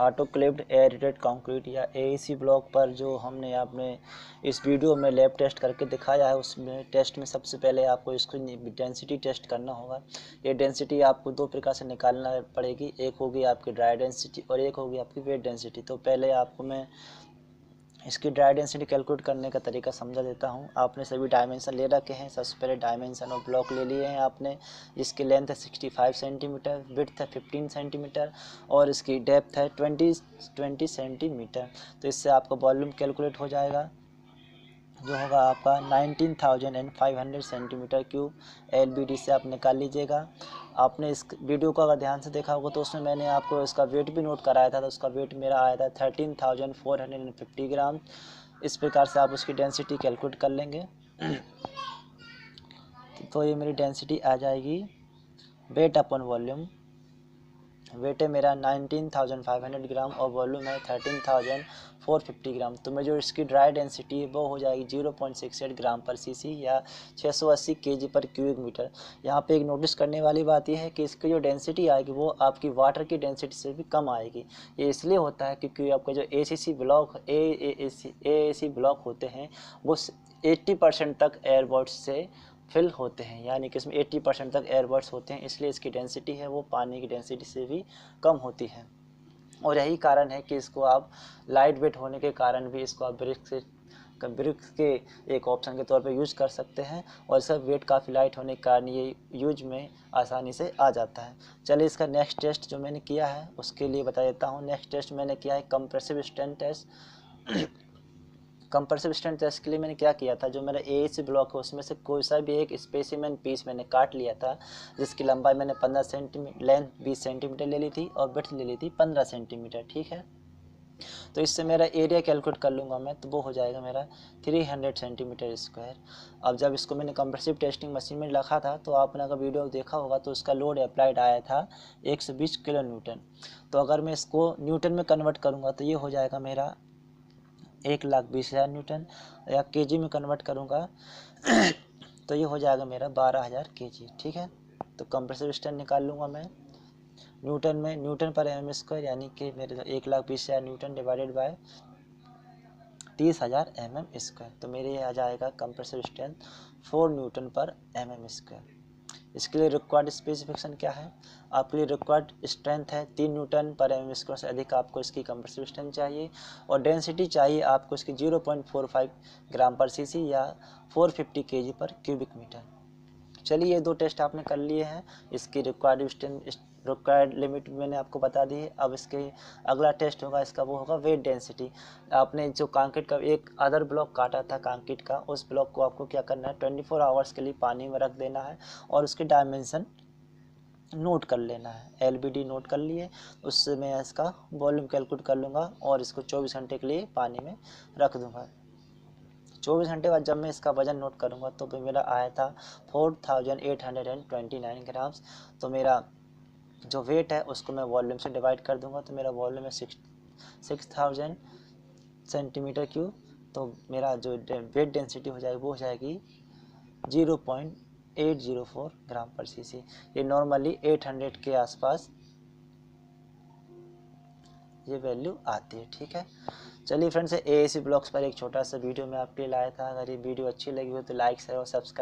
Autoclaved aerated concrete या AAC block पर जो हमने आपने इस वीडियो में लैब टेस्ट करके दिखाया है, उसमें टेस्ट में सबसे पहले आपको इसको डेंसिटी टेस्ट करना होगा। ये डेंसिटी आपको दो प्रकार से निकालना पड़ेगी, एक होगी आपकी ड्राई डेंसिटी और एक होगी आपकी वेट डेंसिटी। तो पहले आपको मैं इसकी ड्राई डेंसिटी कैलकुलेट करने का तरीका समझा देता हूँ। आपने सभी डायमेंशन ले रखे हैं। सबसे पहले डायमेंशन और ब्लॉक ले लिए हैं आपने। इसकी लेंथ है 65 सेंटीमीटर, विड्थ है 15 सेंटीमीटर और इसकी डेप्थ है 20 सेंटीमीटर। तो इससे आपका वॉल्यूम कैलकुलेट हो जाएगा, जो होगा आपका 19,500 सेंटीमीटर क्यूब। एलबीडी से आप निकाल लीजिएगा। आपने इस वीडियो को अगर ध्यान से देखा होगा तो उसमें मैंने आपको इसका वेट भी नोट कराया था, तो उसका वेट मेरा आया था 13,450 ग्राम। इस प्रकार से आप उसकी डेंसिटी कैलकुलेट कर लेंगे। तो ये मेरी डेंसिटी आ जाएगी वेट अपन वॉल्यूम। वेट है मेरा 19,500 ग्राम और वॉल्यूम है 13,450 ग्राम। तो मैं जो इसकी ड्राई डेंसिटी है वो हो जाएगी 0.68 ग्राम पर सीसी या 680 केजी पर क्यूबिक मीटर। यहाँ पे एक नोटिस करने वाली बात यह है कि इसकी जो डेंसिटी आएगी वो आपकी वाटर की डेंसिटी से भी कम आएगी। ये इसलिए होता है क्योंकि आपका जो एसीसी ब्लॉक एएसी ब्लॉक होते हैं वो 80% तक एयरबॉट्स से फिल होते हैं, यानी कि इसमें 80% तक एयरबर्ड्स होते हैं, इसलिए इसकी डेंसिटी है वो पानी की डेंसिटी से भी कम होती है। और यही कारण है कि इसको आप लाइट वेट होने के कारण भी इसको आप ब्रिक्स के एक ऑप्शन के तौर पे यूज कर सकते हैं और इसका वेट काफ़ी लाइट होने के कारण ये यूज में आसानी से आ जाता है। चलिए इसका नेक्स्ट टेस्ट जो मैंने किया है उसके लिए बता देता हूँ। नेक्स्ट टेस्ट मैंने किया है compressive strength test. Compressive strength test के लिए मैंने क्या किया था, जो मेरा एएसी ब्लॉक है उसमें से कोई सा भी एक स्पेसिमेन पीस मैंने काट लिया था, जिसकी लंबाई मैंने 15 सेंटीमीटर, लेंथ 20 सेंटीमीटर ले ली थी और विड्थ ले ली थी 15 सेंटीमीटर। ठीक है, तो इससे मेरा एरिया कैलकुलेट कर लूँगा मैं, तो वो हो जाएगा मेरा 300 सेंटीमीटर स्क्वायर। अब जब इसको मैंने कंप्रेसिव टेस्टिंग मशीन में रखा था तो आपने अगर वीडियो देखा होगा तो उसका लोड अप्लाइड आया था 120 किलो न्यूटन। तो अगर मैं इसको न्यूटन में कन्वर्ट करूँगा तो ये हो जाएगा मेरा 1,20,000 न्यूटन, या केजी में कन्वर्ट करूँगा तो ये हो जाएगा मेरा 12,000 केजी। ठीक है, तो कंप्रेसिव स्ट्रेंथ निकाल लूँगा मैं न्यूटन में, न्यूटन पर एम स्क्वायर, यानी कि मेरे 1,20,000 Newton divided by 30,000 mm square. तो मेरे ये आ जाएगा कंप्रेसिव स्ट्रेंथ 4 न्यूटन पर mm स्क्वायर। इसके लिए रिक्वायर्ड स्पेसिफिकेशन क्या है, आपके लिए रिक्वायर्ड स्ट्रेंथ है 3 न्यूटन पर एम स्क्वायर से अधिक आपको इसकी कंप्रेसिव स्ट्रेंथ चाहिए और डेंसिटी चाहिए आपको इसकी 0.45 ग्राम पर सीसी या 450 केजी पर क्यूबिक मीटर। चलिए ये दो टेस्ट आपने कर लिए हैं, इसकी रिक्वायर्ड लिमिट मैंने आपको बता दी है। अब इसके अगला टेस्ट होगा इसका, वो होगा वेट डेंसिटी। आपने जो कंक्रीट का एक अदर ब्लॉक काटा था कंक्रीट का, उस ब्लॉक को आपको क्या करना है 24 आवर्स के लिए पानी में रख देना है और उसके डायमेंशन नोट कर लेना है। एलबीडी नोट कर लिए, उससे मैं इसका वॉल्यूम कैलकुलेट कर लूँगा और इसको 24 घंटे के लिए पानी में रख दूँगा। 24 घंटे बाद जब मैं इसका वजन नोट करूँगा तो मेरा आया था 4,829 ग्राम्स। तो मेरा जो वेट है उसको मैं वॉल्यूम से डिवाइड कर दूँगा, तो मेरा वॉल्यूम है 6,000 सेंटीमीटर क्यूब। तो मेरा जो वेट डेंसिटी हो जाएगी वो हो जाएगी 0.804 ग्राम पर सीसी। ये नॉर्मली 800 के आसपास ये वैल्यू आती है। ठीक है, चलिए फ्रेंड्स, एएसी ब्लॉक्स पर एक छोटा सा वीडियो मैं आपके लिए लाया था। अगर ये वीडियो अच्छी लगी हो तो लाइक शेयर और सब्सक्राइब